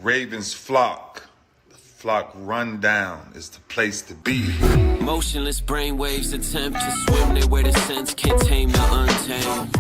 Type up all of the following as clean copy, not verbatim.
Ravens flock. The flock rundown is the place to be. Motionless brainwaves attempt to swim their way to sense, can't tame the untamed.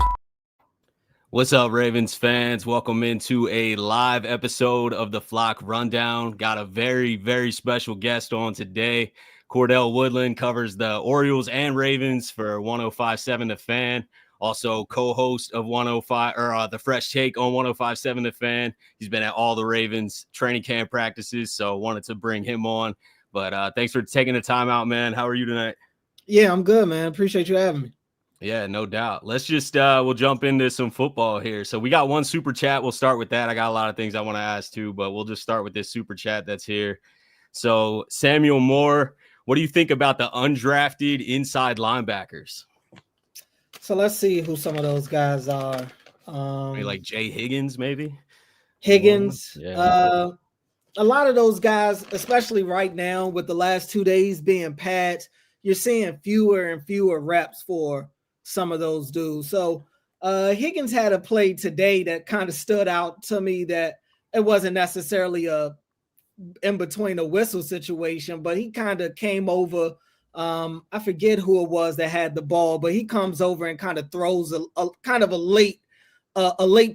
What's up, Ravens fans? Welcome into a live episode of the Flock Rundown. Got a very, very special guest on today. Cordell Woodland covers the Orioles and Ravens for 105.7 The Fan. Also co-host of 105 or the Fresh Take on 105.7 The Fan. He's been at all the Ravens training camp practices, so wanted to bring him on. But thanks for taking the time out, man. How are you tonight? Yeah, I'm good, man. Appreciate you having me. Yeah, no doubt. Let's just we'll jump into some football here. So we got one super chat. We'll start with that. I got a lot of things I want to ask too, but we'll just start with this super chat that's here. So Samuel Moore, what do you think about the undrafted inside linebackers? So let's see who some of those guys are. Maybe like Jay Higgins, maybe? Higgins. Yeah. A lot of those guys, especially right now with the last 2 days being pads, you're seeing fewer and fewer reps for some of those dudes. So Higgins had a play today that kind of stood out to me, that it wasn't necessarily a in between a whistle situation, but he kind of came over. I forget who it was that had the ball, but he comes over and kind of throws a kind of a late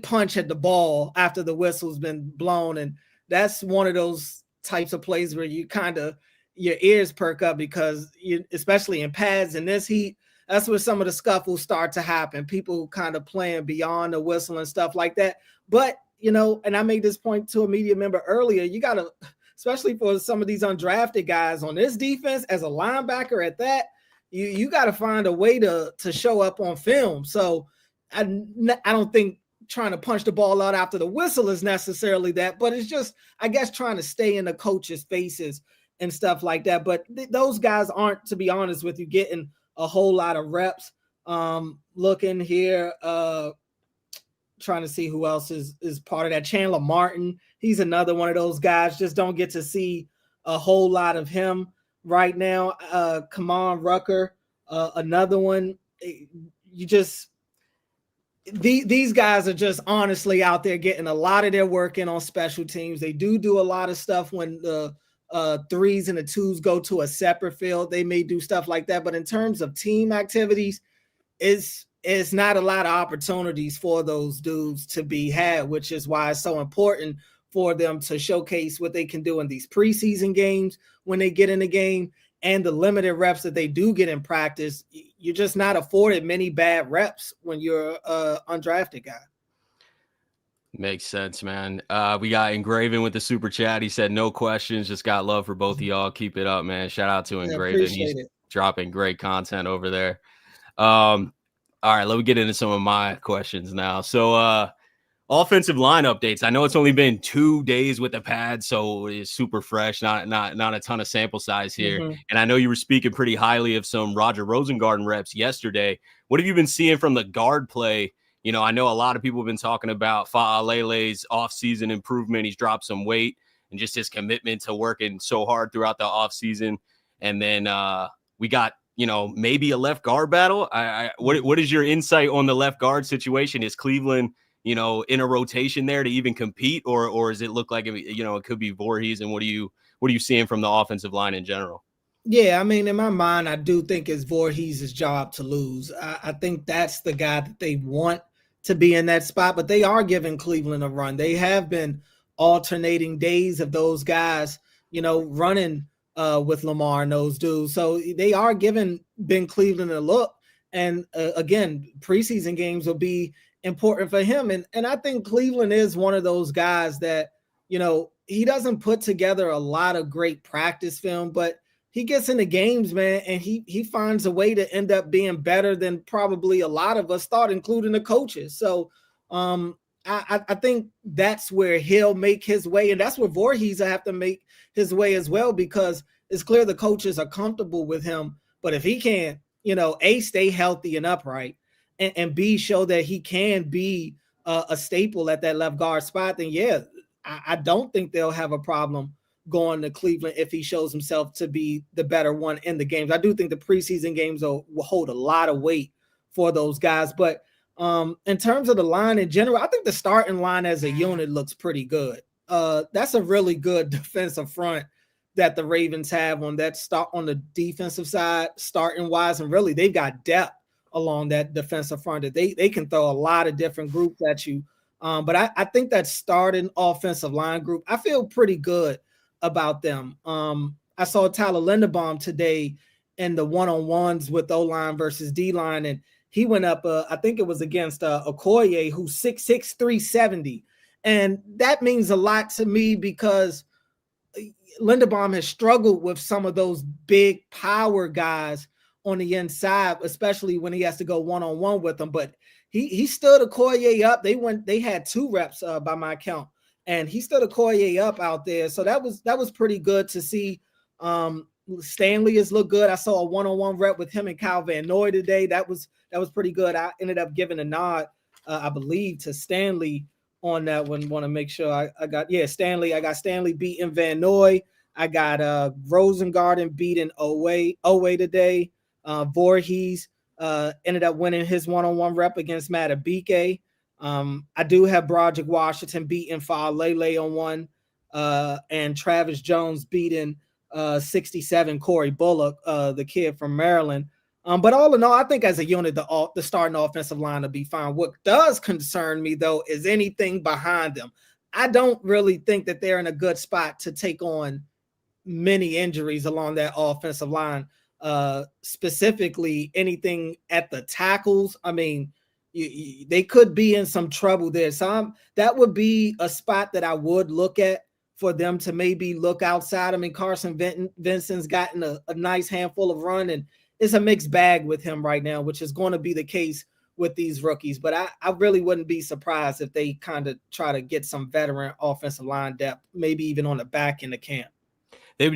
punch at the ball after the whistle's been blown. And that's one of those types of plays where you kind of, your ears perk up, because especially in pads in this heat, that's where some of the scuffles start to happen. People kind of playing beyond the whistle and stuff like that. But, and I made this point to a media member earlier, you got to, especially for some of these undrafted guys on this defense as a linebacker at that, you got to find a way to show up on film. So I don't think trying to punch the ball out after the whistle is necessarily that, but it's just, I guess, trying to stay in the coaches' faces and stuff like that. But those guys aren't, to be honest with you, getting a whole lot of reps. Looking here, trying to see who else is part of that. Chandler Martin, he's another one of those guys. Just don't get to see a whole lot of him right now. Kamon Rucker, another one. These guys are just honestly out there getting a lot of their work in on special teams. They do a lot of stuff when the threes and the twos go to a separate field. They may do stuff like that, but in terms of team activities, it's not a lot of opportunities for those dudes to be had, which is why it's so important for them to showcase what they can do in these preseason games when they get in the game, and the limited reps that they do get in practice. You're just not afforded many bad reps when you're an undrafted guy. Makes sense, man. We got Engraven with the super chat. He said, no questions, just got love for both of y'all. Keep it up, man. Shout out to Engraven. He's dropping great content over there. All right, let me get into some of my questions now. So offensive line updates. I know it's only been 2 days with the pad, so it's super fresh, not a ton of sample size here. Mm-hmm. And I know you were speaking pretty highly of some Roger Rosengarten reps yesterday. What have you been seeing from the guard play? I know a lot of people have been talking about Fa'alele's offseason improvement. He's dropped some weight, and just his commitment to working so hard throughout the offseason. And then we got, maybe a left guard battle. What is your insight on the left guard situation? Is Cleveland, in a rotation there to even compete, or does it look like it could be Voorhees? And what are you seeing from the offensive line in general? Yeah, I mean, in my mind, I do think it's Voorhees' job to lose. I think that's the guy that they want to be in that spot, but they are giving Cleveland a run. They have been alternating days of those guys, running with Lamar and those dudes. So they are giving Ben Cleveland a look. And again, preseason games will be important for him. And I think Cleveland is one of those guys that, he doesn't put together a lot of great practice film, but he gets into games, man, and he finds a way to end up being better than probably a lot of us thought, including the coaches. So I think that's where he'll make his way, and that's where Voorhees will have to make his way as well, because it's clear the coaches are comfortable with him. But if he can't, A, stay healthy and upright, and B, show that he can be a staple at that left guard spot, then yeah, I don't think they'll have a problem going to Cleveland if he shows himself to be the better one in the games. I do think the preseason games will hold a lot of weight for those guys. But in terms of the line in general, I think the starting line as a unit looks pretty good. that's a really good defensive front that the Ravens have on that start on the defensive side, starting wise, and really they've got depth along that defensive front that they can throw a lot of different groups at you. But I think that starting offensive line group, I feel pretty good about them. I saw Tyler Linderbaum today in the one-on-ones with O-line versus D-line, and he went up, I think it was against Okoye, who's 6'6", 370. And that means a lot to me because Linderbaum has struggled with some of those big power guys on the inside, especially when he has to go one-on-one with them. But he stood Okoye up. They had 2 reps by my count, and he stood Okoye up out there. So that was pretty good to see. Stanley has looked good. I saw a one-on-one rep with him and Kyle Van Noy today. That was pretty good. I ended up giving a nod, I believe, to Stanley on that one. Want to make sure I got Stanley. I got Stanley beating Van Noy. I got Rosengarten beating Owe today. Voorhees ended up winning his one-on-one rep against Matabike. I do have Broderick Washington beating Faalele on one, and Travis Jones beating 67 Corey Bullock, the kid from Maryland. But all in all, I think as a unit, the starting offensive line will be fine. What does concern me, though, is anything behind them. I don't really think that they're in a good spot to take on many injuries along that offensive line, specifically anything at the tackles. I mean, they could be in some trouble there. So that would be a spot that I would look at for them to maybe look outside. I mean, Carson Vincent's gotten a nice handful of run, and it's a mixed bag with him right now, which is going to be the case with these rookies. But I really wouldn't be surprised if they kind of try to get some veteran offensive line depth, maybe even on the back end of camp. That'd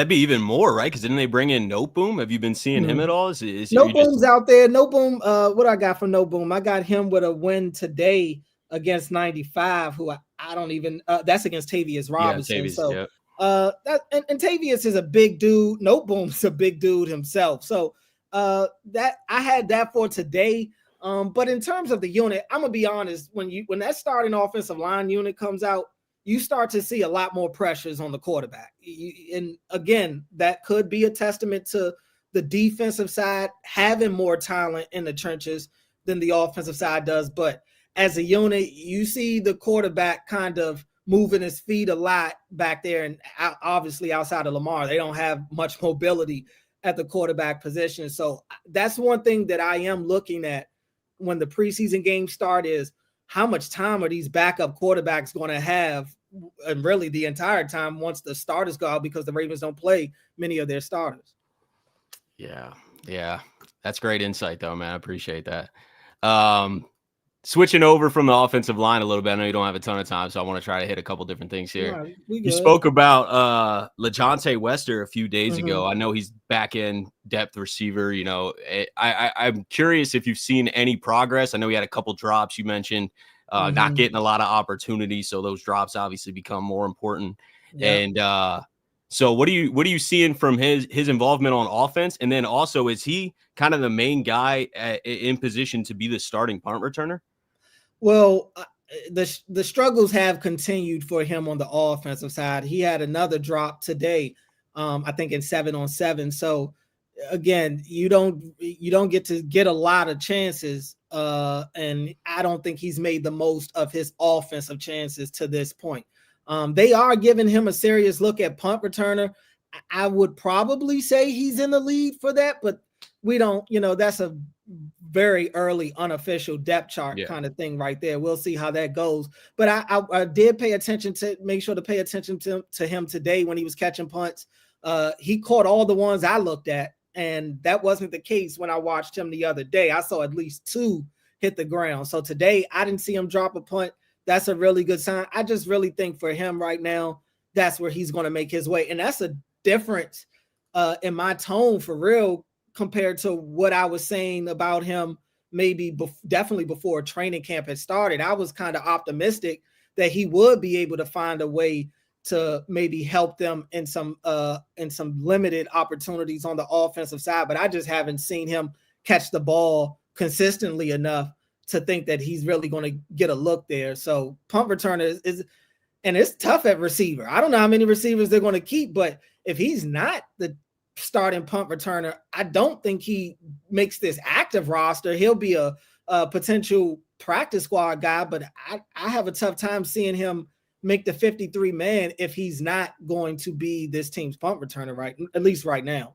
be even more, right? Because didn't they bring in No Boom? Have you been seeing him at all? No Boom's out there. No Boom. What I got from No Boom? I got him with a win today against 95, who I don't even. That's against Tavius Robinson. Yeah, Tavius, so, yeah. And Tavius is a big dude. No Boom's a big dude himself. So that I had that for today. But in terms of the unit, I'm gonna be honest. When that starting offensive line unit comes out, you start to see a lot more pressures on the quarterback. And again, that could be a testament to the defensive side having more talent in the trenches than the offensive side does. But as a unit, you see the quarterback kind of moving his feet a lot back there. And obviously outside of Lamar, they don't have much mobility at the quarterback position. So that's one thing that I am looking at when the preseason games start is how much time are these backup quarterbacks going to have, and really the entire time once the starters go out, because the Ravens don't play many of their starters. Yeah. That's great insight, though, man. I appreciate that. Switching over from the offensive line a little bit. I know you don't have a ton of time, so I want to try to hit a couple different things here. Right, you spoke about LeJohntay Wester a few days ago. I know he's back in depth receiver. You know, I'm curious if you've seen any progress. I know he had a couple drops. You mentioned not getting a lot of opportunities, so those drops obviously become more important. Yeah. And so what are you seeing from his involvement on offense? And then also, is he kind of the main guy in position to be the starting punt returner? Well, the struggles have continued for him on the offensive side. He had another drop today, I think in 7-on-7. So again, you don't get to get a lot of chances, and I don't think he's made the most of his offensive chances to this point. They are giving him a serious look at punt returner. I would probably say he's in the lead for that, but we don't, that's a very early unofficial depth chart kind of thing right there. We'll see how that goes. But I did pay attention to him today when he was catching punts. He caught all the ones I looked at, and that wasn't the case when I watched him the other day. I saw at least 2 hit the ground. So today I didn't see him drop a punt. That's a really good sign. I just really think for him right now, that's where he's going to make his way. And that's a difference in my tone for real compared to what I was saying about him maybe definitely before training camp had started. I was kind of optimistic that he would be able to find a way to maybe help them in some limited opportunities on the offensive side, but I just haven't seen him catch the ball consistently enough to think that he's really going to get a look there. So punt returner is and it's tough at receiver. I don't know how many receivers they're going to keep, but if he's not the starting punt returner, I don't think he makes this active roster. He'll be a potential practice squad guy, but I have a tough time seeing him make the 53-man if he's not going to be this team's punt returner, right? At least right now.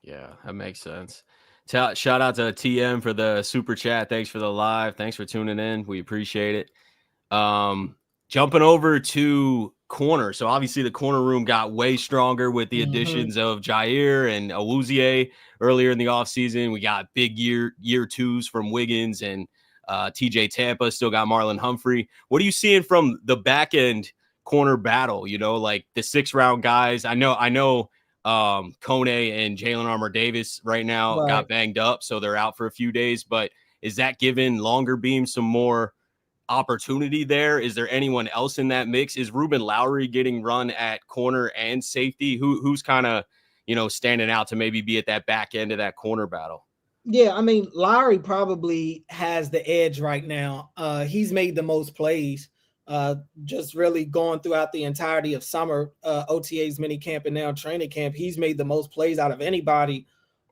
Yeah, that makes sense. Shout out to TM for the super chat. Thanks for the live. Thanks for tuning in. We appreciate it. Jumping over to corner. So obviously the corner room got way stronger with the additions of Jair and Awuzie earlier in the offseason. We got big year twos from Wiggins and TJ Tampa. Still got Marlon Humphrey. What are you seeing from the back end corner battle? You know, like the 6th-round guys. I know Kone and Jalen Armour-Davis right now got banged up, so they're out for a few days. But is that giving Longer Beam some more opportunity there? Is there anyone else in that mix? Is Ruben Lowry getting run at corner and safety? Who's kind of, you know, standing out to maybe be at that back end of that corner battle? Yeah, I mean, Lowry probably has the edge right now. He's made the most plays, just really going throughout the entirety of summer, OTA's mini camp and now training camp. He's made the most plays out of anybody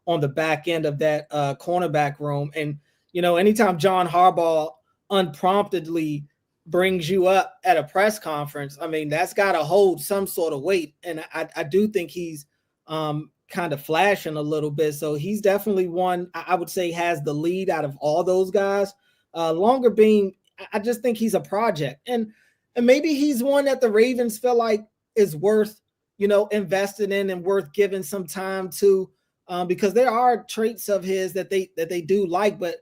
on the back end of that cornerback room. And, you know, anytime John Harbaugh unpromptedly brings you up at a press conference, I mean, that's got to hold some sort of weight. And I do think he's kind of flashing a little bit. So he's definitely one I would say has the lead out of all those guys. Longer Beam, I just think he's a project. And maybe he's one that the Ravens feel like is worth, you know, investing in and worth giving some time to, because there are traits of his that they do like. But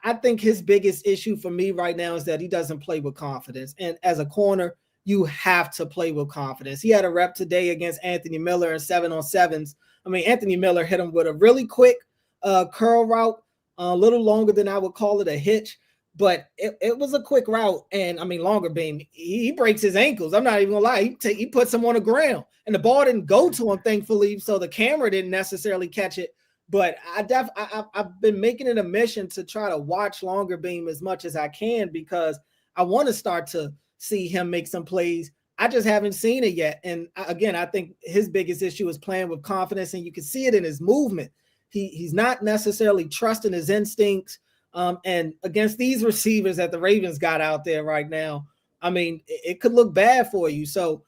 I think his biggest issue for me right now is that he doesn't play with confidence. And as a corner, you have to play with confidence. He had a rep today against Anthony Miller in 7-on-7s. I mean, Anthony Miller hit him with a really quick curl route, a little longer than I would call it a hitch, but it was a quick route. And I mean, Longer Beam, he breaks his ankles. I'm not even gonna lie. He puts him on the ground, and the ball didn't go to him, thankfully, so the camera didn't necessarily catch it. But I've been making it a mission to try to watch Longer Beam as much as I can, because I want to start to see him make some plays. I just haven't seen it yet. And again, I think his biggest issue is playing with confidence, and you can see it in his movement. He's not necessarily trusting his instincts. And against these receivers that the Ravens got out there right now, I mean, it could look bad for you. So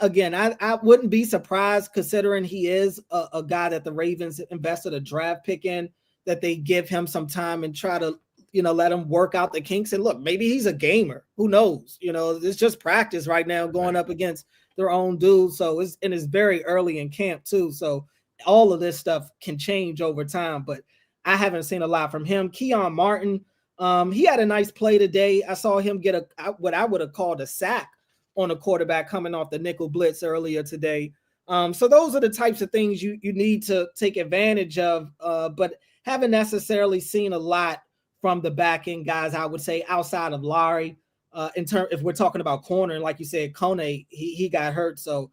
again, I wouldn't be surprised, considering he is a guy that the Ravens invested a draft pick in, that they give him some time and try to, you know, let him work out the kinks. And look, maybe he's a gamer. Who knows? You know, it's just practice right now going up against their own dudes. So it's very early in camp too. So all of this stuff can change over time, but I haven't seen a lot from him. Keon Martin, he had a nice play today. I saw him get what I would have called a sack on a quarterback coming off the nickel blitz earlier today. So those are the types of things you need to take advantage of, but haven't necessarily seen a lot from the back end guys, I would say, outside of Lowry. If we're talking about corner, like you said, Kone, he got hurt, so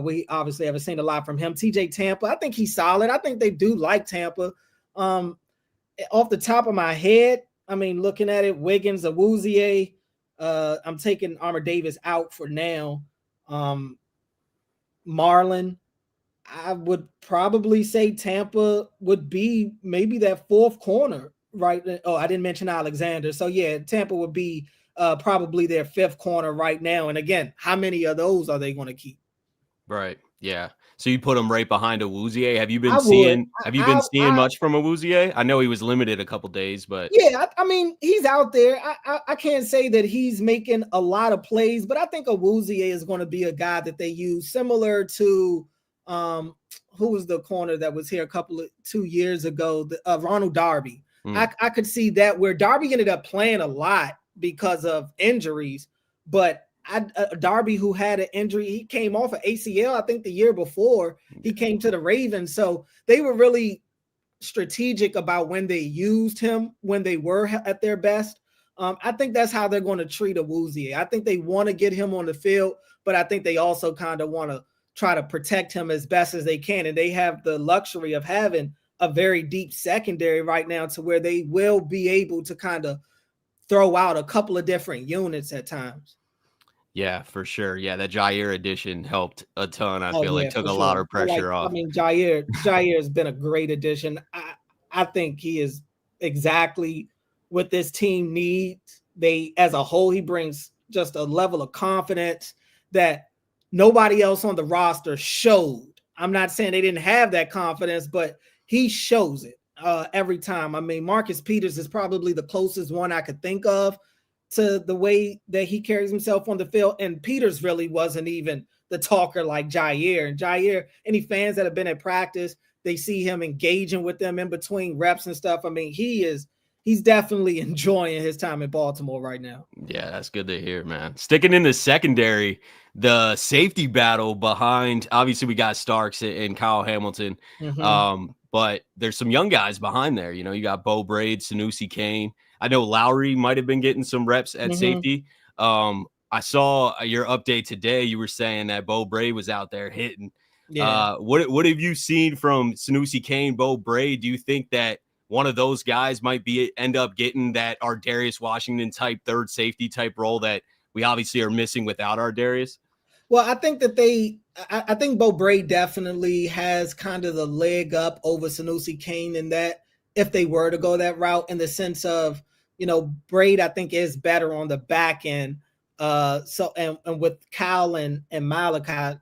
we obviously haven't seen a lot from him. TJ Tampa, I think he's solid. I think they do like Tampa. Off the top of my head, I mean, looking at it, Wiggins, Awuzie, I'm taking Armour-Davis out for now. Marlon, I would probably say Tampa would be maybe that 4th corner, right? Oh, I didn't mention Alexander. So yeah, Tampa would be probably their 5th corner right now. And again, how many of those are they going to keep? Right. Yeah. So you put him right behind Awuzie. Have you been seeing much from Awuzie? I know he was limited a couple days, but yeah, I mean, he's out there. I can't say that he's making a lot of plays, but I think Awuzie is going to be a guy that they use similar to who was the corner that was here 2 years ago, Ronald Darby. I could see that, where Darby ended up playing a lot because of injuries, but Darby, who had an injury, he came off of ACL, I think the year before he came to the Ravens. So they were really strategic about when they used him, when they were at their best. I think that's how they're going to treat Awuzie. I think they want to get him on the field, but I think they also kind of want to try to protect him as best as they can. And they have the luxury of having a very deep secondary right now, to where they will be able to kind of throw out a couple of different units at times. Yeah, for sure. Yeah, that Jair addition helped a ton. I Oh feel like yeah, took for a lot sure. of pressure I off. mean, Jair has been a great addition. I think he is exactly what this team needs. They, as a whole, he brings just a level of confidence that nobody else on the roster showed. I'm not saying they didn't have that confidence, but he shows it every time. I mean, Marcus Peters is probably the closest one I could think of to the way that he carries himself on the field. And Peters really wasn't even the talker like Jair. And Jair, any fans that have been at practice, they see him engaging with them in between reps and stuff. I mean, he's definitely enjoying his time in Baltimore right now. Yeah, that's good to hear, man. Sticking in the secondary, the safety battle behind, obviously we got Starks and Kyle Hamilton. But there's some young guys behind there. You know, you got Bo Braid, Sanusi Kane. I know Lowry might have been getting some reps at safety. I saw your update today. You were saying that Bo Braid was out there hitting. Yeah. What have you seen from Sanusi Kane, Bo Braid? Do you think that one of those guys might end up getting that our Darius Washington type third safety type role that we obviously are missing without our Darius? Well, I think that I think Bo Braid definitely has kind of the leg up over Sanusi Kane in that if they were to go that route, in the sense of, you know, Braid, I think, is better on the back end. And with Kyle and Malachi,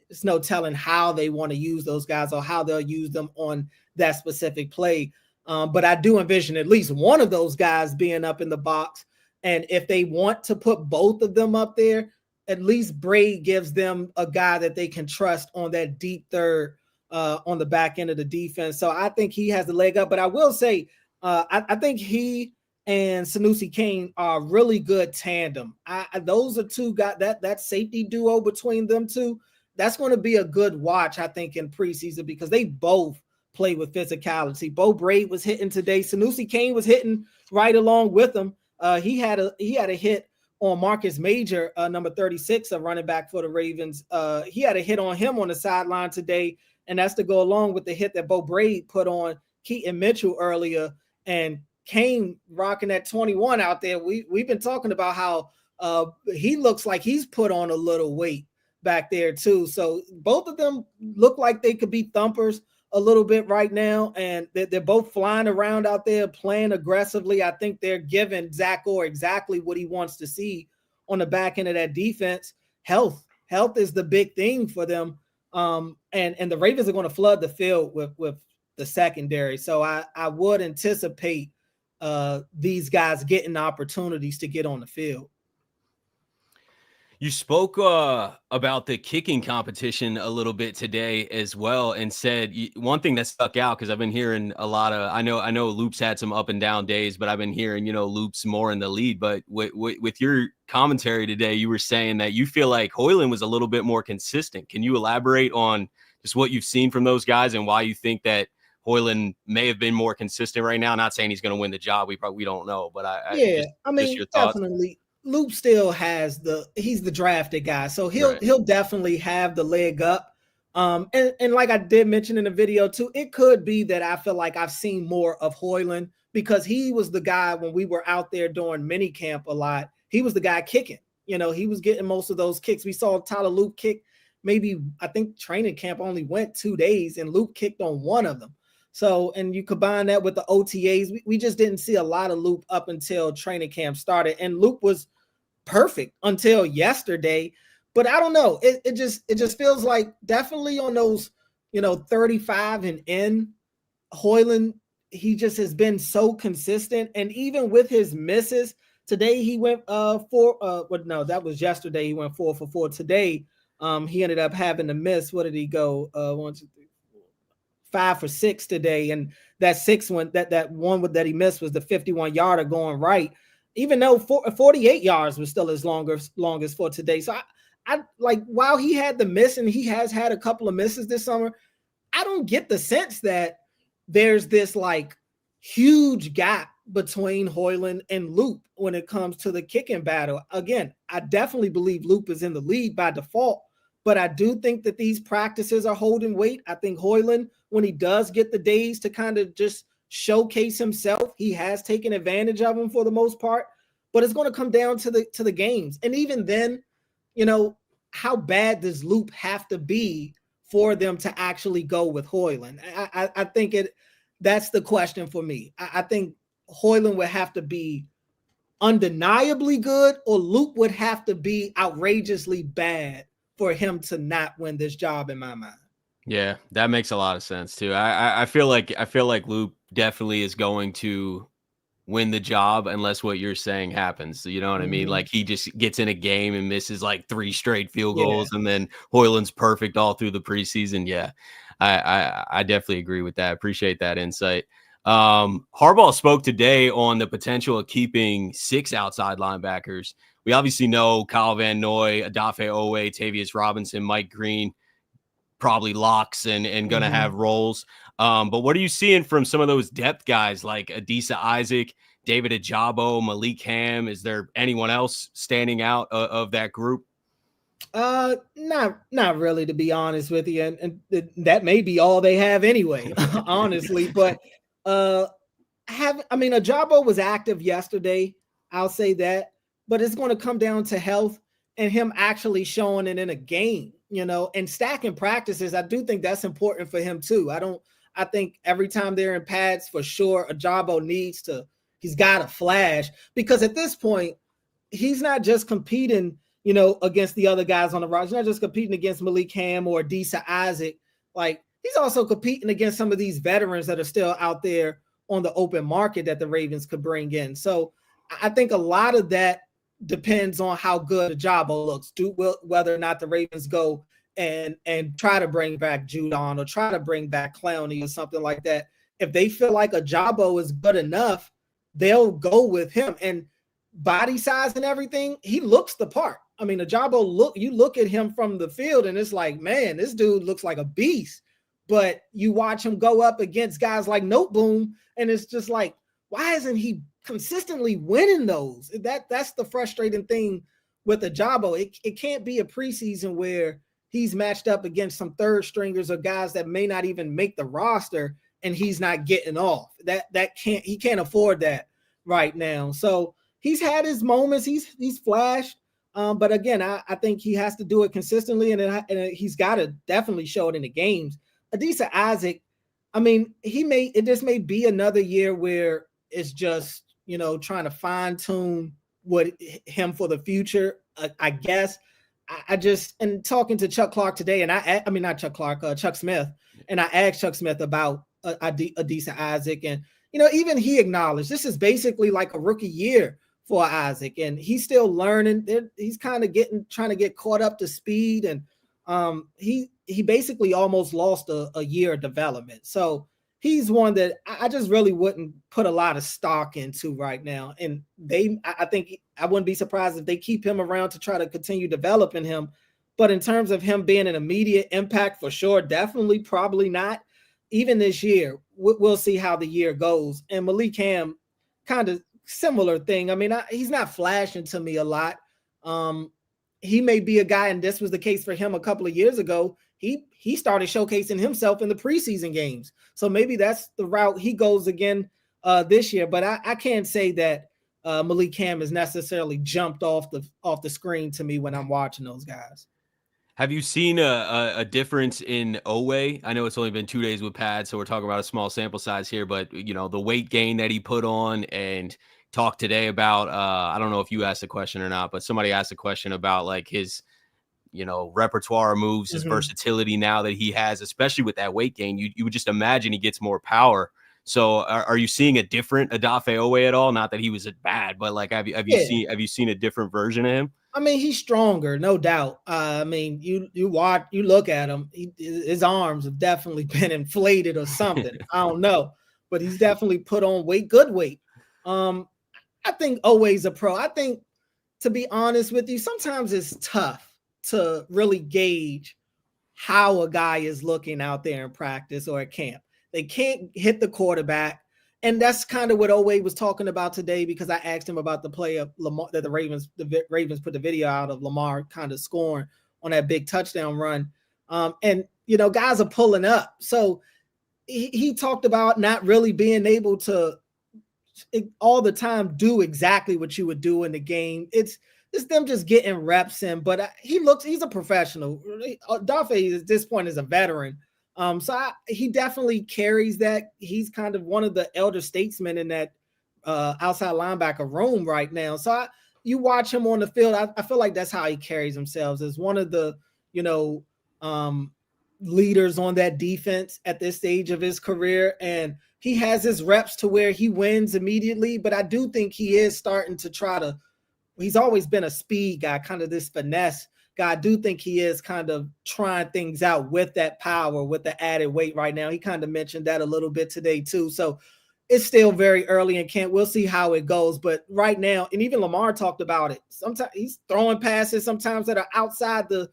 it's no telling how they want to use those guys or how they'll use them on that specific play. But I do envision at least one of those guys being up in the box. And if they want to put both of them up there, at least Braid gives them a guy that they can trust on that deep third on the back end of the defense. So I think he has the leg up. But I will say, I think he and Sanusi Kane are a really good tandem. Those are two guys, that safety duo between them two, that's going to be a good watch, I think, in preseason, because they both play with physicality. Bo Braid was hitting today. Sanusi Kane was hitting right along with him. He had a hit on Marcus Major, number 36, a running back for the Ravens. He had a hit on him on the sideline today, and that's to go along with the hit that Bo Braid put on Keaton Mitchell earlier. And Kane rocking that 21 out there. We've been talking about how he looks like he's put on a little weight back there too. So both of them look like they could be thumpers a little bit right now, and they're both flying around out there playing aggressively. I think they're giving Zach Orr exactly what he wants to see on the back end of that defense. Health is the big thing for them, and the Ravens are going to flood the field with the secondary. So I would anticipate these guys getting opportunities to get on the field. You spoke about the kicking competition a little bit today as well, and said one thing that stuck out, because I've been hearing a lot of, I know Loop's had some up and down days, but I've been hearing, Loop's more in the lead. But with your commentary today, you were saying that you feel like Hoyland was a little bit more consistent. Can you elaborate on just what you've seen from those guys and why you think that Hoyland may have been more consistent right now? Not saying he's going to win the job. We don't know, but I mean, your thoughts. Definitely. Loop still has he's the drafted guy, so he'll definitely have the leg up. And like I did mention in the video too, it could be that I feel like I've seen more of Hoyland because he was the guy when we were out there during mini camp a lot. He was the guy kicking. He was getting most of those kicks. We saw Tyler Loop kick. Maybe I think training camp only went 2 days, and Loop kicked on one of them. So, and you combine that with the OTAs, we just didn't see a lot of Loop up until training camp started. And Loop was perfect until yesterday. But I don't know. It just feels like definitely on those, 35 and in, Hoyland, he just has been so consistent. And even with his misses, today he went that was yesterday. He went 4 for 4. Today, he ended up having to miss. What did he go? 1, 2, 3, 4, 5 for 6 today. And that 6 one, that one that he missed was the 51-yarder going right. Even though 48 yards was still his longest for today. So I like, while he had the miss and he has had a couple of misses this summer, I don't get the sense that there's this like huge gap between Hoyland and Loop when it comes to the kicking battle. Again, I definitely believe Loop is in the lead by default, but I do think that these practices are holding weight. I think Hoyland, when he does get the days to kind of just showcase himself, he has taken advantage of them for the most part, but it's going to come down to the games. And even then, how bad does Loop have to be for them to actually go with Hoyland? I think that's the question for me. I think Hoyland would have to be undeniably good, or Loop would have to be outrageously bad for him to not win this job, in my mind. Yeah, that makes a lot of sense too. I feel like Loop definitely is going to win the job unless what you're saying happens. So you know what I mean? Like he just gets in a game and misses like 3 straight field goals, and then Hoyland's perfect all through the preseason. Yeah, I definitely agree with that. Appreciate that insight. Harbaugh spoke today on the potential of keeping 6 outside linebackers. We obviously know Kyle Van Noy, Odafe Owe, Tavius Robinson, Mike Green, probably locks and going to have roles. But what are you seeing from some of those depth guys like Adisa Isaac, David Ajabo, Malik Ham? Is there anyone else standing out of that group? Not really, to be honest with you. And that may be all they have anyway, honestly. But Ajabo was active yesterday. I'll say that, but it's going to come down to health and him actually showing it in a game, and stacking practices. I do think that's important for him too. I think every time they're in pads, for sure, Ajabo he's got to flash, because at this point, he's not just competing, against the other guys on the roster. He's not just competing against Malik Ham or Adisa Isaac. Like, he's also competing against some of these veterans that are still out there on the open market that the Ravens could bring in. So I think a lot of that depends on how good Ajabo looks, whether or not the Ravens go and try to bring back Judon or try to bring back Clowney or something like that. If they feel like Ajabo is good enough, they'll go with him. And body size and everything, he looks the part. I mean, Ajabo, you look at him from the field and it's like, man, this dude looks like a beast. But you watch him go up against guys like Noteboom, and it's just like, why isn't he consistently winning those? That's the frustrating thing with Ajabo. It can't be a preseason where he's matched up against some third stringers or guys that may not even make the roster and he's not getting off. He can't afford that right now. So he's had his moments. He's flashed. But again, I think he has to do it consistently, and he's got to definitely show it in the games. Adisa Isaac, I mean, this may be another year where it's just, trying to fine tune him for the future. I guess and talking to Chuck Clark today, and not Chuck Clark, Chuck Smith, and I asked Chuck Smith about Adisa Isaac, and even he acknowledged this is basically like a rookie year for Isaac, and he's still learning. He's kind of trying to get caught up to speed, and he basically almost lost a year of development. So he's one that I just really wouldn't put a lot of stock into right now. And I think I wouldn't be surprised if they keep him around to try to continue developing him. But in terms of him being an immediate impact, for sure, definitely, probably not. Even this year, we'll see how the year goes. And Malik Ham, kind of similar thing. I mean, he's not flashing to me a lot. He may be a guy, and this was the case for him a couple of years ago. He started showcasing himself in the preseason games. So maybe that's the route he goes again this year. But I can't say that Malik Ham has necessarily jumped off the screen to me when I'm watching those guys. Have you seen a difference in Owe? I know it's only been 2 days with pads, so we're talking about a small sample size here, but the weight gain that he put on, and talked today about, I don't know if you asked a question or not, but somebody asked a question about like his, repertoire moves, his versatility now that he has, especially with that weight gain. You would just imagine he gets more power. So are you seeing a different Odafe Owe at all? Not that he was bad, but like, have you seen a different version of him? I mean, he's stronger, no doubt. I mean, you look at him, his arms have definitely been inflated or something. I don't know, but he's definitely put on good weight. I think Owe's a pro. I think, to be honest with you, sometimes it's tough to really gauge how a guy is looking out there in practice or at camp. They can't hit the quarterback. And that's kind of what Owe was talking about today, because I asked him about the play of Lamar that the Ravens put the video out of Lamar kind of scoring on that big touchdown run. And guys are pulling up. So he talked about not really being able to all the time do exactly what you would do in the game. It's it's them just getting reps in. But he's a professional. Dafe at this point is a veteran. He definitely carries that. He's kind of one of the elder statesmen in that outside linebacker room right now. So you watch him on the field. I feel like that's how he carries himself, as one of the, leaders on that defense at this stage of his career. And he has his reps to where he wins immediately. But I do think he is starting to he's always been a speed guy, kind of this finesse guy. I do think he is kind of trying things out with that power, with the added weight right now. He kind of mentioned that a little bit today too. So it's still very early in camp. We'll see how it goes. But right now, and even Lamar talked about it, sometimes he's throwing passes sometimes that are outside the,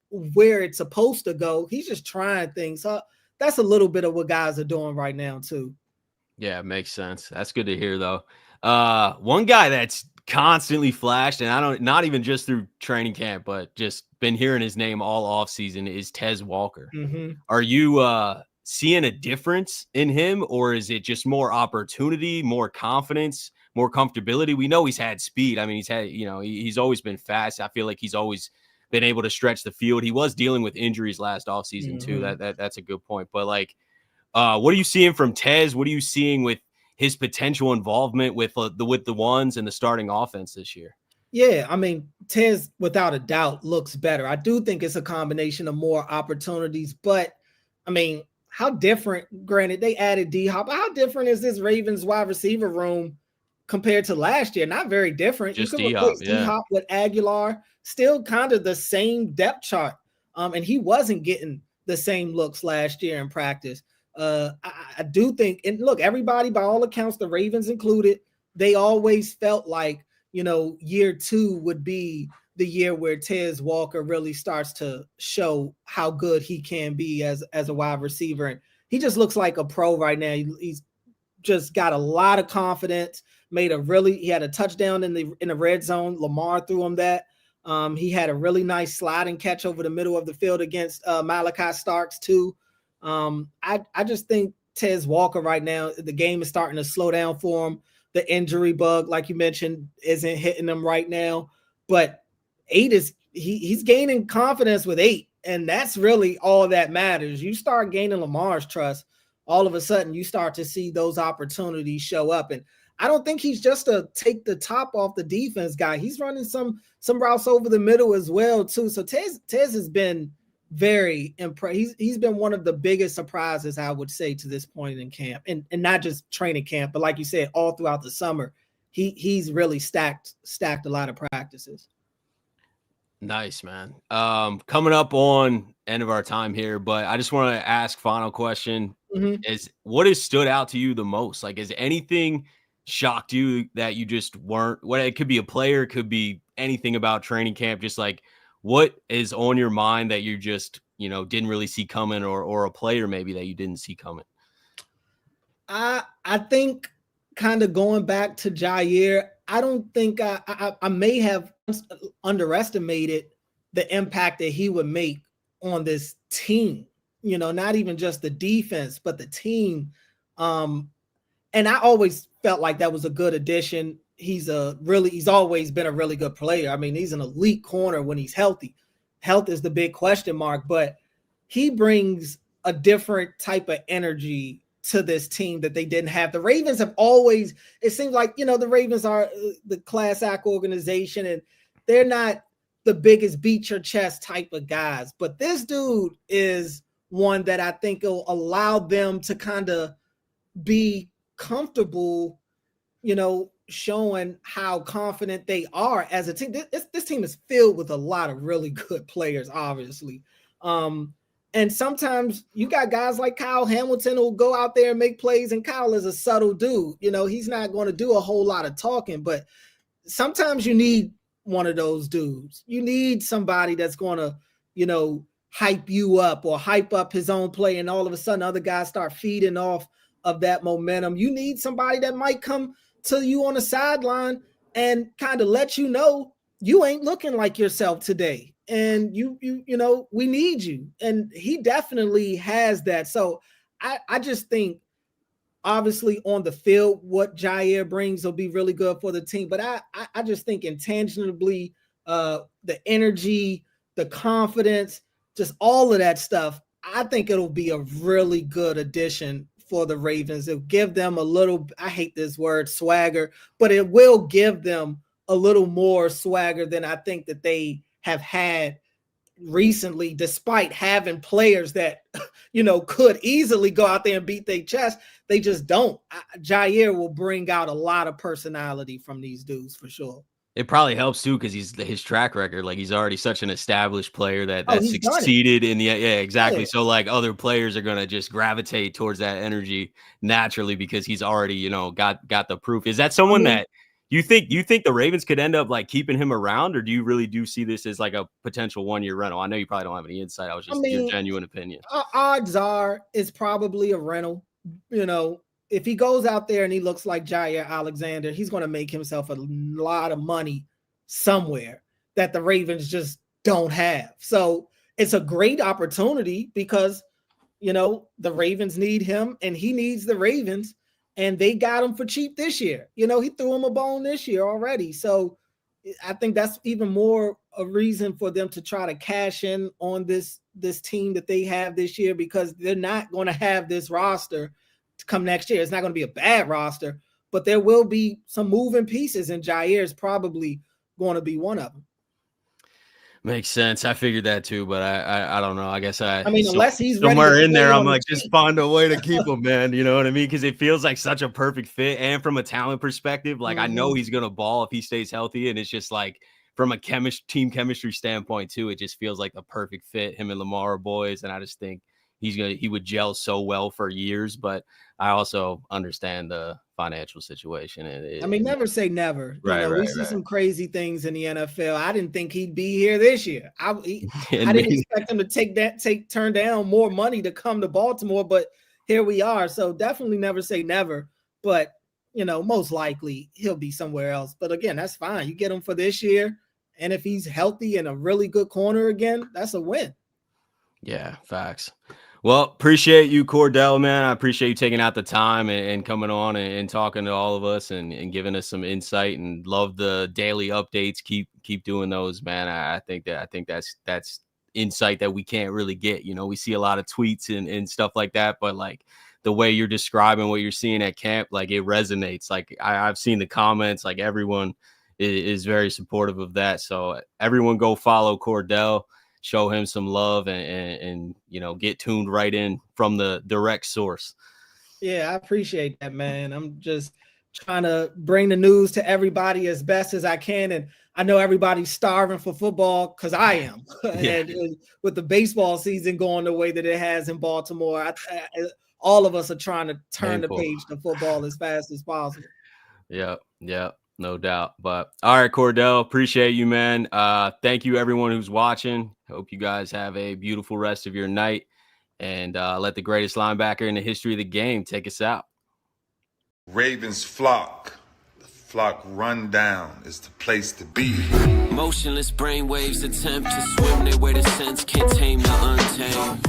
where it's supposed to go. He's just trying things. So that's a little bit of what guys are doing right now too. Yeah, makes sense. That's good to hear though. One guy that's constantly flashed, and not even just through training camp, but just been hearing his name all off season, is Tez Walker. Mm-hmm. Are you seeing a difference in him, or is it just more opportunity, more confidence, more comfortability? We know he's had speed. I mean, he's always been fast. I feel like he's always been able to stretch the field. He was dealing with injuries last offseason too. That's a good point. But what are you seeing from Tez? What are you seeing with his potential involvement with the ones and the starting offense this year? Yeah, I mean, Tez, without a doubt, looks better. I do think it's a combination of more opportunities, but I mean, how different, granted, they added D-Hop, but how different is this Ravens wide receiver room compared to last year? Not very different. Just you could replace D-Hop with Aguilar, still kind of the same depth chart. And he wasn't getting the same looks last year in practice. I do think, and look, everybody, by all accounts, the Ravens included, they always felt like, year 2 would be the year where Tez Walker really starts to show how good he can be as a wide receiver. And he just looks like a pro right now. He's just got a lot of confidence, he had a touchdown in the red zone. Lamar threw him that. He had a really nice sliding catch over the middle of the field against Malachi Starks too. I just think Tez Walker right now, the game is starting to slow down for him. The injury bug, like you mentioned, isn't hitting him right now. But 8 he's gaining confidence with 8, and that's really all that matters. You start gaining Lamar's trust, all of a sudden you start to see those opportunities show up. And I don't think he's just a take the top off the defense guy. He's running some routes over the middle as well too. So Tez has been very impressive. He's been one of the biggest surprises, I would say, to this point in camp, and not just training camp, but like you said, all throughout the summer. He's really stacked a lot of practices. Nice, man. Coming up on end of our time here, but I just want to ask final question is, what has stood out to you the most? Like, has anything shocked you that you just weren't, it could be a player, it could be anything about training camp, just like what is on your mind that you just, didn't really see coming, or a player maybe that you didn't see coming? I think kind of going back to Jair, I don't think I may have underestimated the impact that he would make on this team, not even just the defense, but the team. And I always felt like that was a good addition. He's always been a really good player. I mean, he's an elite corner when he's healthy. Health is the big question mark, but he brings a different type of energy to this team that they didn't have. The Ravens have always, it seems like, the Ravens are the class act organization, and they're not the biggest beat your chest type of guys. But this dude is one that I think will allow them to kind of be comfortable, showing how confident they are as a team. This team is filled with a lot of really good players, obviously. And sometimes you got guys like Kyle Hamilton who will go out there and make plays, and Kyle is a subtle dude. He's not going to do a whole lot of talking, but sometimes you need one of those dudes. You need somebody that's going to, hype you up or hype up his own play, and all of a sudden other guys start feeding off of that momentum. You need somebody that might come to you on the sideline and kind of let you know you ain't looking like yourself today, and we need you. And he definitely has that. So I just think obviously on the field, what Jair brings will be really good for the team. But I just think intangibly, the energy, the confidence, just all of that stuff, I think it'll be a really good addition for the Ravens. It'll give them a little, I hate this word, swagger, but it will give them a little more swagger than I think that they have had recently, despite having players that, could easily go out there and beat their chest. They just don't. Jair will bring out a lot of personality from these dudes for sure. It probably helps too because his track record, like he's already such an established player that succeeded in the exactly. Yeah. So like other players are gonna just gravitate towards that energy naturally because he's already got the proof. Is that someone that you think the Ravens could end up like keeping him around, or do you really see this as like a potential 1-year rental? I know you probably don't have any insight. I was just your genuine opinion. Odds are it's probably a rental. If he goes out there and he looks like Jair Alexander, he's going to make himself a lot of money somewhere that the Ravens just don't have. So it's a great opportunity because, the Ravens need him and he needs the Ravens, and they got him for cheap this year. He threw him a bone this year already. So I think that's even more a reason for them to try to cash in on this team that they have this year, because they're not going to have this roster to come next year. It's not going to be a bad roster, but there will be some moving pieces, and Jair is probably going to be one of them. Makes sense. I figured that too, but I don't know. I guess unless he's somewhere in there, I'm like, just find a way to keep him, man. You know what I mean? Because it feels like such a perfect fit, and from a talent perspective, like I know he's gonna ball if he stays healthy, and it's just like from a team chemistry standpoint too, it just feels like the perfect fit. Him and Lamar are boys, and I just think he would gel so well for years. But I also understand the financial situation. Never say never. We see some crazy things in the NFL. I didn't think he'd be here this year. I didn't expect him to turn down more money to come to Baltimore, but here we are. So definitely never say never. But most likely he'll be somewhere else. But again, that's fine. You get him for this year, and if he's healthy and a really good corner again, that's a win. Yeah, facts. Well, appreciate you, Cordell, man. I appreciate you taking out the time and coming on and talking to all of us and giving us some insight, and love the daily updates. Keep doing those, man. I think that's insight that we can't really get. We see a lot of tweets and stuff like that, but like the way you're describing what you're seeing at camp, like it resonates. Like I've seen the comments, like everyone is very supportive of that. So everyone go follow Cordell. Show him some love and get tuned right in from the direct source. Yeah, I appreciate that, man. I'm just trying to bring the news to everybody as best as I can. And I know everybody's starving for football because I am. Yeah. and with the baseball season going the way that it has in Baltimore, all of us are trying to turn the page to football as fast as possible. Yeah. No doubt. But all right, Cordell, appreciate you, man. Thank you, everyone who's watching. Hope you guys have a beautiful rest of your night, and let the greatest linebacker in the history of the game take us out. Ravens flock. The flock run down is the place to be. Motionless brainwaves attempt to swim their way to sense, can't tame the untamed.